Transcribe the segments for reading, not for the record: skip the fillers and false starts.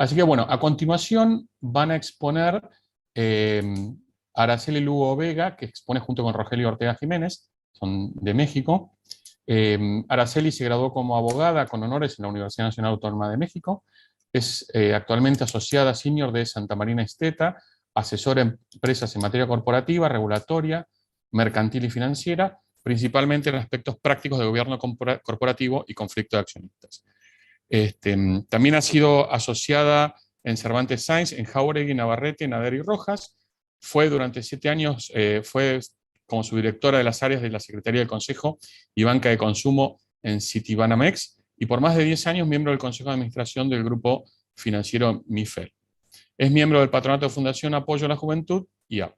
Así que bueno, a continuación van a exponer eh, Araceli Lugo Vega, que expone junto con Rogelio Ortega Jiménez, son de México. Araceli se graduó como abogada con honores en la Universidad Nacional Autónoma de México. Es actualmente asociada senior de Santa Marina Esteta, asesora en empresas en materia corporativa, regulatoria, mercantil y financiera, principalmente en aspectos prácticos de gobierno corporativo y conflicto de accionistas. También ha sido asociada en Cervantes Sáenz, en Jáuregui, Navarrete, Nader y Rojas. Fue durante 7 años, fue como subdirectora de las áreas de la Secretaría del Consejo y Banca de Consumo en Citibanamex, y por más de 10 años miembro del Consejo de Administración del Grupo Financiero MIFEL. Es miembro del Patronato de Fundación Apoyo a la Juventud, IAP.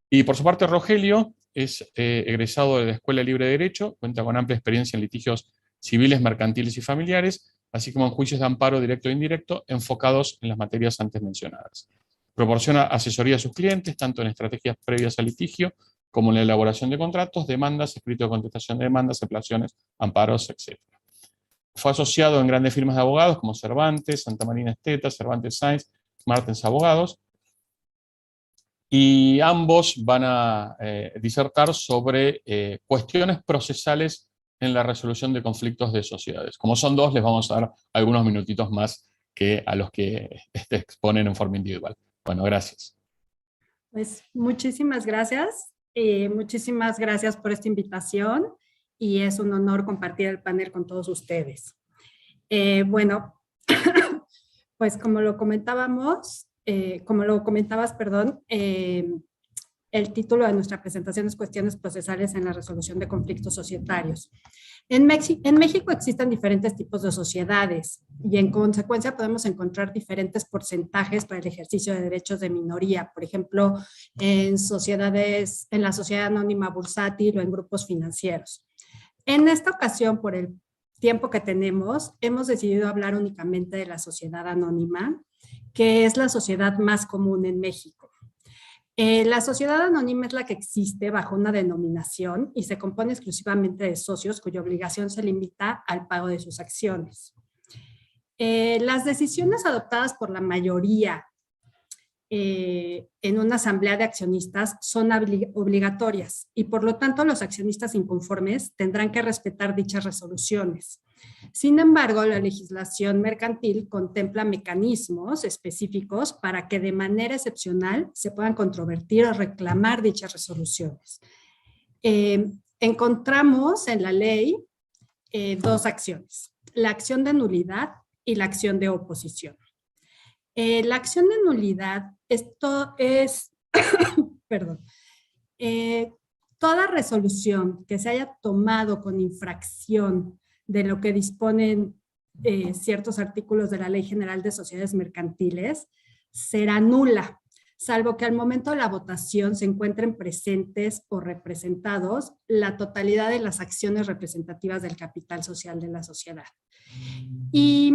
Y por su parte, Rogelio es egresado de la Escuela Libre de Derecho, cuenta con amplia experiencia en litigios civiles, mercantiles y familiares, así como en juicios de amparo directo e indirecto, enfocados en las materias antes mencionadas. Proporciona asesoría a sus clientes, tanto en estrategias previas al litigio, como en la elaboración de contratos, demandas, escrito de contestación de demandas, apelaciones, amparos, etc. Fue asociado en grandes firmas de abogados como Cervantes, Santa Marina Esteta, Cervantes Sáenz, Martens Abogados, y ambos van a disertar sobre cuestiones procesales en la resolución de conflictos de sociedades. Como son dos, les vamos a dar algunos minutitos más que a los que exponen en forma individual. Bueno, gracias. Pues muchísimas gracias. Muchísimas gracias por esta invitación y es un honor compartir el panel con todos ustedes. Bueno, pues como lo comentabas, perdón, el título de nuestra presentación es Cuestiones procesales en la resolución de conflictos societarios. En México existen diferentes tipos de sociedades y en consecuencia podemos encontrar diferentes porcentajes para el ejercicio de derechos de minoría, por ejemplo, en la sociedad anónima bursátil o en grupos financieros. En esta ocasión, por el tiempo que tenemos, hemos decidido hablar únicamente de la sociedad anónima, que es la sociedad más común en México. La sociedad anónima es la que existe bajo una denominación y se compone exclusivamente de socios cuya obligación se limita al pago de sus acciones. Las decisiones adoptadas por la mayoría en una asamblea de accionistas son obligatorias y por lo tanto los accionistas inconformes tendrán que respetar dichas resoluciones. Sin embargo, la legislación mercantil contempla mecanismos específicos para que de manera excepcional se puedan controvertir o reclamar dichas resoluciones. Encontramos en la ley dos acciones, la acción de nulidad y la acción de oposición. La acción de nulidad, esto es, perdón, toda resolución que se haya tomado con infracción de lo que disponen ciertos artículos de la Ley General de Sociedades Mercantiles será nula, salvo que al momento de la votación se encuentren presentes o representados la totalidad de las acciones representativas del capital social de la sociedad. Y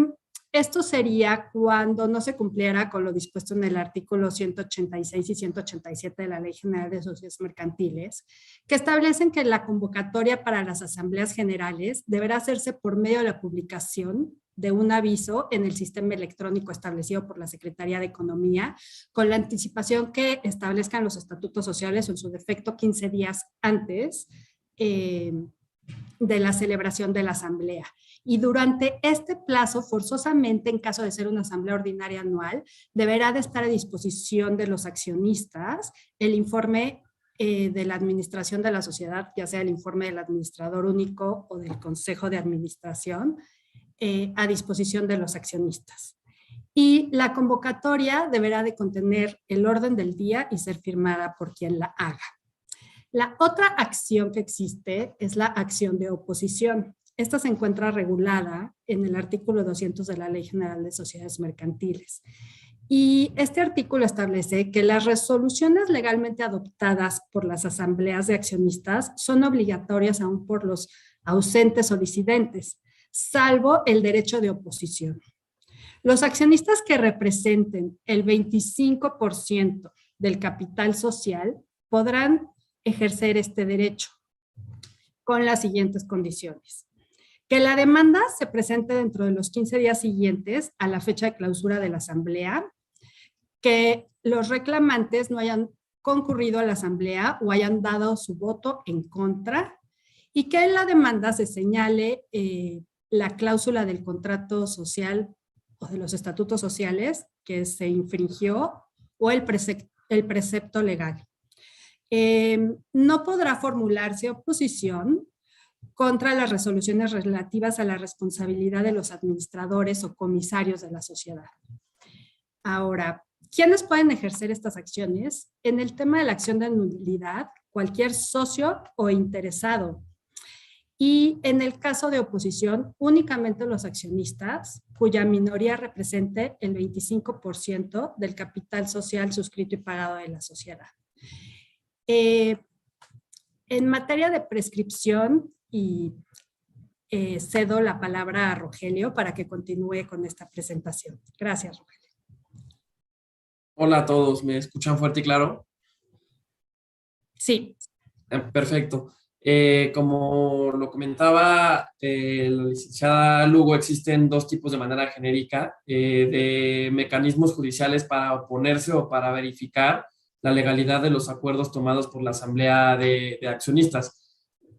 esto sería cuando no se cumpliera con lo dispuesto en el artículo 186 y 187 de la Ley General de Sociedades Mercantiles, que establecen que la convocatoria para las asambleas generales deberá hacerse por medio de la publicación de un aviso en el sistema electrónico establecido por la Secretaría de Economía, con la anticipación que establezcan los estatutos sociales o en su defecto 15 días antes de la celebración de la asamblea. Y durante este plazo, forzosamente, en caso de ser una asamblea ordinaria anual, deberá de estar a disposición de los accionistas el informe de la administración de la sociedad, ya sea el informe del administrador único o del consejo de administración, a disposición de los accionistas. Y la convocatoria deberá de contener el orden del día y ser firmada por quien la haga. La otra acción que existe es la acción de oposición. Esta se encuentra regulada en el artículo 200 de la Ley General de Sociedades Mercantiles. Y este artículo establece que las resoluciones legalmente adoptadas por las asambleas de accionistas son obligatorias aún por los ausentes o disidentes, salvo el derecho de oposición. Los accionistas que representen el 25% del capital social podrán ejercer este derecho con las siguientes condiciones. Que la demanda se presente dentro de los 15 días siguientes a la fecha de clausura de la asamblea, que los reclamantes no hayan concurrido a la asamblea o hayan dado su voto en contra, y que en la demanda se señale la cláusula del contrato social o de los estatutos sociales que se infringió o el precepto legal. No podrá formularse oposición contra las resoluciones relativas a la responsabilidad de los administradores o comisarios de la sociedad. Ahora, ¿quiénes pueden ejercer estas acciones? En el tema de la acción de nulidad, cualquier socio o interesado. Y en el caso de oposición, únicamente los accionistas, cuya minoría represente el 25% del capital social suscrito y pagado de la sociedad. En materia de prescripción, y cedo la palabra a Rogelio para que continúe con esta presentación. Gracias, Rogelio. Hola a todos, ¿me escuchan fuerte y claro? Sí. Perfecto. Como lo comentaba la licenciada Lugo, existen dos tipos de manera genérica de mecanismos judiciales para oponerse o para verificar la legalidad de los acuerdos tomados por la Asamblea de Accionistas.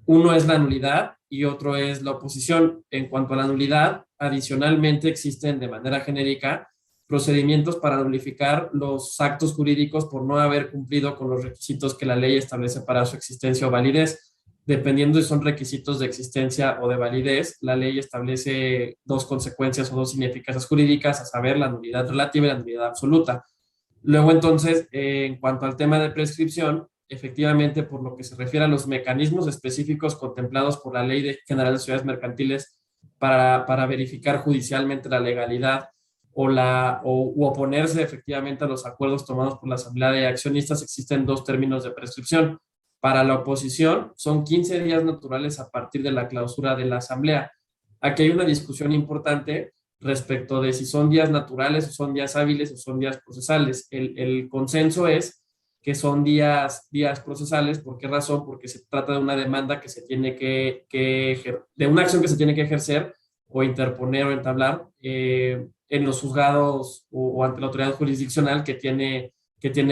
Uno es la nulidad y otro es la oposición. En cuanto a la nulidad, adicionalmente existen de manera genérica procedimientos para nulificar los actos jurídicos por no haber cumplido con los requisitos que la ley establece para su existencia o validez. Dependiendo si son requisitos de existencia o de validez, la ley establece dos consecuencias o dos ineficacias jurídicas, a saber, la nulidad relativa y la nulidad absoluta. Luego, entonces, en cuanto al tema de prescripción, efectivamente, por lo que se refiere a los mecanismos específicos contemplados por la Ley General de Sociedades Mercantiles para verificar judicialmente la legalidad u oponerse efectivamente a los acuerdos tomados por la Asamblea de Accionistas, existen dos términos de prescripción. Para la oposición, son 15 días naturales a partir de la clausura de la Asamblea. Aquí hay una discusión importante respecto de si son días naturales o son días hábiles o son días procesales. El consenso es que son días procesales. ¿Por qué razón? Porque se trata de una demanda que se tiene de una acción que se tiene que ejercer o interponer o entablar en los juzgados o ante la autoridad jurisdiccional que tiene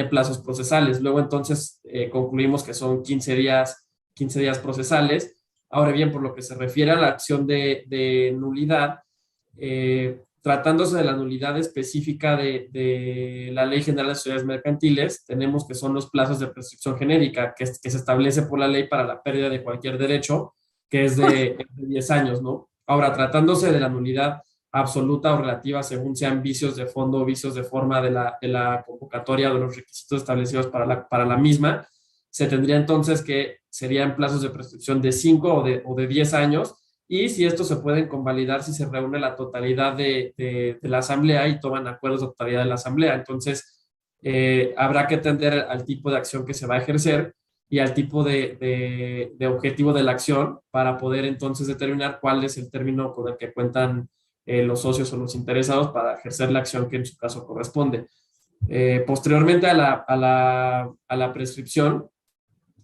plazos procesales. Luego entonces concluimos que son 15 días procesales. Ahora bien, por lo que se refiere a la acción de nulidad, tratándose de la nulidad específica de la Ley General de Sociedades Mercantiles, tenemos que son los plazos de prescripción genérica que se establece por la ley para la pérdida de cualquier derecho, que es de 10 años, ¿no? Ahora, tratándose de la nulidad absoluta o relativa, según sean vicios de fondo o vicios de forma de la convocatoria o de los requisitos establecidos para la misma, se tendría entonces que serían plazos de prescripción de 5 o de 10 años, y si estos se pueden convalidar si se reúne la totalidad de la asamblea y toman acuerdos de totalidad de la asamblea. Entonces, habrá que atender al tipo de acción que se va a ejercer y al tipo de objetivo de la acción para poder entonces determinar cuál es el término con el que cuentan los socios o los interesados para ejercer la acción que en su caso corresponde. Posteriormente a la prescripción,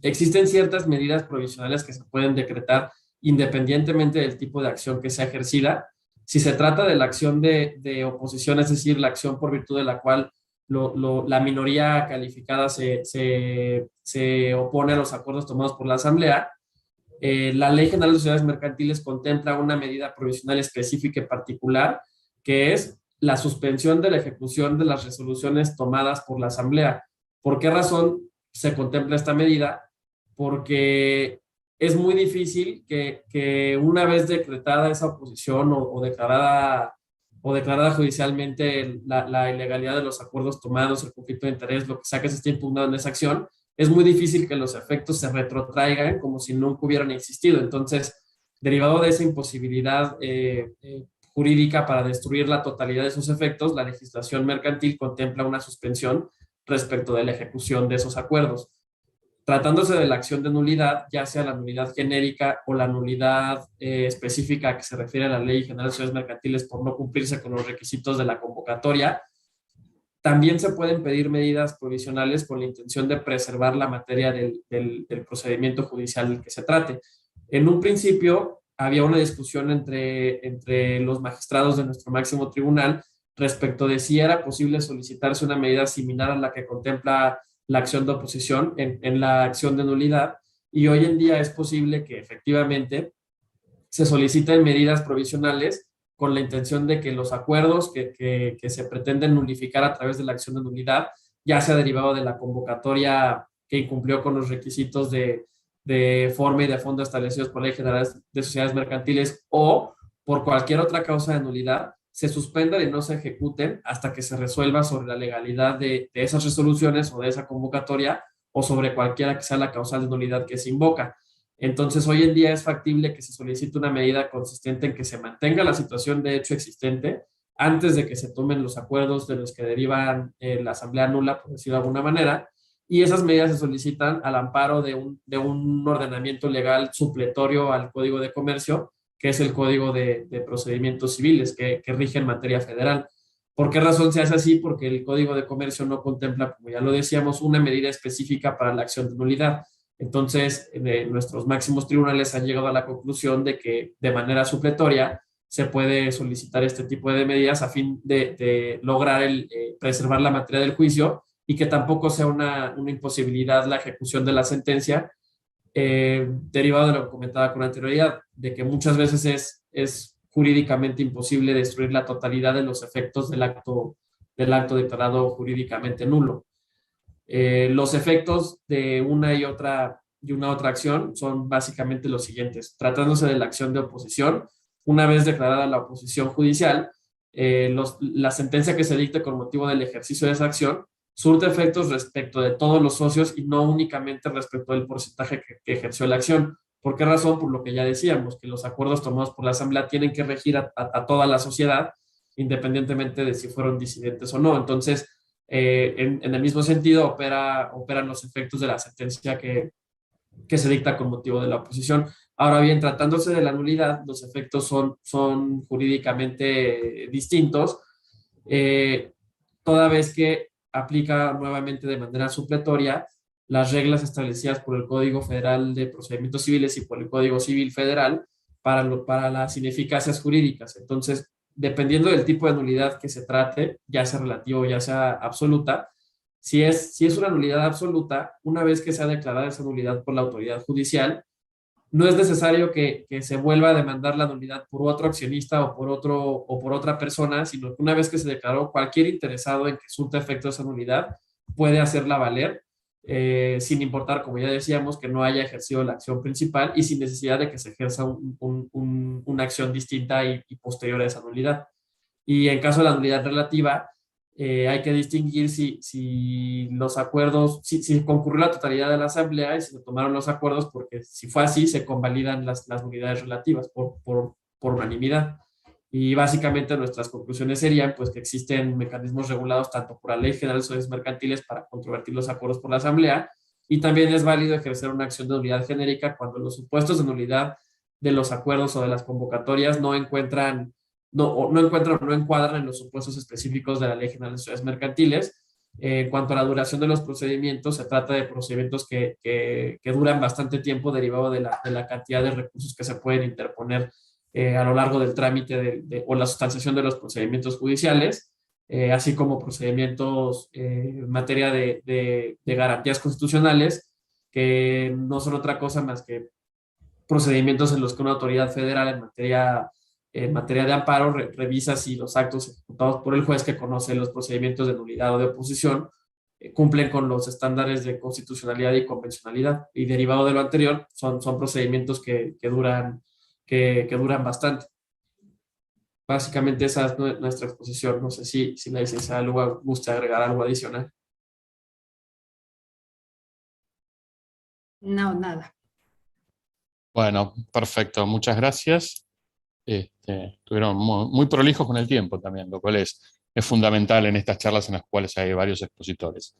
existen ciertas medidas provisionales que se pueden decretar independientemente del tipo de acción que sea ejercida. Si se trata de la acción de oposición, es decir, la acción por virtud de la cual la minoría calificada se opone a los acuerdos tomados por la Asamblea, la Ley General de Sociedades Mercantiles contempla una medida provisional específica y particular, que es la suspensión de la ejecución de las resoluciones tomadas por la Asamblea. ¿Por qué razón se contempla esta medida? Porque es muy difícil que una vez decretada esa oposición o declarada judicialmente la ilegalidad de los acuerdos tomados, el conflicto de interés, lo que sea que se esté impugnado en esa acción, es muy difícil que los efectos se retrotraigan como si nunca hubieran existido. Entonces, derivado de esa imposibilidad jurídica para destruir la totalidad de esos efectos, la legislación mercantil contempla una suspensión respecto de la ejecución de esos acuerdos. Tratándose de la acción de nulidad, ya sea la nulidad genérica o la nulidad específica que se refiere a la Ley General de Sociedades Mercantiles por no cumplirse con los requisitos de la convocatoria, también se pueden pedir medidas provisionales con la intención de preservar la materia del procedimiento judicial del que se trate. En un principio había una discusión entre los magistrados de nuestro máximo tribunal respecto de si era posible solicitarse una medida similar a la que contempla la acción de oposición en la acción de nulidad, y hoy en día es posible que efectivamente se soliciten medidas provisionales con la intención de que los acuerdos que se pretenden nulificar a través de la acción de nulidad, ya sea derivado de la convocatoria que incumplió con los requisitos de forma y de fondo establecidos por la Ley General de Sociedades Mercantiles, o por cualquier otra causa de nulidad, se suspendan y no se ejecuten hasta que se resuelva sobre la legalidad de esas resoluciones o de esa convocatoria, o sobre cualquiera que sea la causal de nulidad que se invoca. Entonces, hoy en día es factible que se solicite una medida consistente en que se mantenga la situación de hecho existente antes de que se tomen los acuerdos de los que derivan la asamblea nula, por decirlo de alguna manera, y esas medidas se solicitan al amparo de un ordenamiento legal supletorio al Código de Comercio, que es el Código de Procedimientos Civiles que rige en materia federal. ¿Por qué razón se hace así? Porque el Código de Comercio no contempla, como ya lo decíamos, una medida específica para la acción de nulidad. Entonces, nuestros máximos tribunales han llegado a la conclusión de que de manera supletoria se puede solicitar este tipo de medidas a fin de lograr preservar la materia del juicio, y que tampoco sea una imposibilidad la ejecución de la sentencia, derivado de lo que comentaba con anterioridad, de que muchas veces es jurídicamente imposible destruir la totalidad de los efectos del acto declarado jurídicamente nulo. Los efectos de una otra acción son básicamente los siguientes. Tratándose de la acción de oposición, una vez declarada la oposición judicial, la sentencia que se dicte con motivo del ejercicio de esa acción surte efectos respecto de todos los socios y no únicamente respecto del porcentaje que ejerció la acción. ¿Por qué razón? Por lo que ya decíamos, que los acuerdos tomados por la Asamblea tienen que regir a toda la sociedad, independientemente de si fueron disidentes o no. Entonces, en el mismo sentido, operan los efectos de la sentencia que se dicta con motivo de la oposición. Ahora bien, tratándose de la nulidad, los efectos son jurídicamente distintos, toda vez que aplica nuevamente de manera supletoria las reglas establecidas por el Código Federal de Procedimientos Civiles y por el Código Civil Federal para las ineficacias jurídicas. Entonces, dependiendo del tipo de nulidad que se trate, ya sea relativa o ya sea absoluta, si es una nulidad absoluta, una vez que sea declarada esa nulidad por la autoridad judicial, no es necesario que se vuelva a demandar la nulidad por otro accionista o por otra persona, sino que una vez que se declaró, cualquier interesado en que surta efecto esa nulidad puede hacerla valer, sin importar, como ya decíamos, que no haya ejercido la acción principal y sin necesidad de que se ejerza una acción distinta y posterior a esa nulidad. Y en caso de la nulidad relativa, hay que distinguir si los acuerdos, si concurrió la totalidad de la asamblea y si se tomaron los acuerdos, porque si fue así, se convalidan las nulidades relativas por unanimidad. Y básicamente nuestras conclusiones serían pues que existen mecanismos regulados tanto por la Ley General de Sociedades Mercantiles para controvertir los acuerdos por la asamblea, y también es válido ejercer una acción de nulidad genérica cuando los supuestos de nulidad de los acuerdos o de las convocatorias no encuentran o no encuadran en los supuestos específicos de la Ley General de Sociedades Mercantiles. En cuanto a la duración de los procedimientos, se trata de procedimientos que duran bastante tiempo, derivado de la cantidad de recursos que se pueden interponer a lo largo del trámite o la sustanciación de los procedimientos judiciales, así como procedimientos en materia de garantías constitucionales, que no son otra cosa más que procedimientos en los que una autoridad federal en materia de amparo revisa si los actos ejecutados por el juez, que conoce los procedimientos de nulidad o de oposición, cumplen con los estándares de constitucionalidad y convencionalidad. Y derivado de lo anterior, son procedimientos que duran bastante. Básicamente esa es nuestra exposición. No sé si la licenciada Lugo gusta agregar algo adicional. No, nada. Bueno, perfecto. Muchas gracias. Estuvieron muy prolijos con el tiempo también, lo cual es fundamental en estas charlas en las cuales hay varios expositores.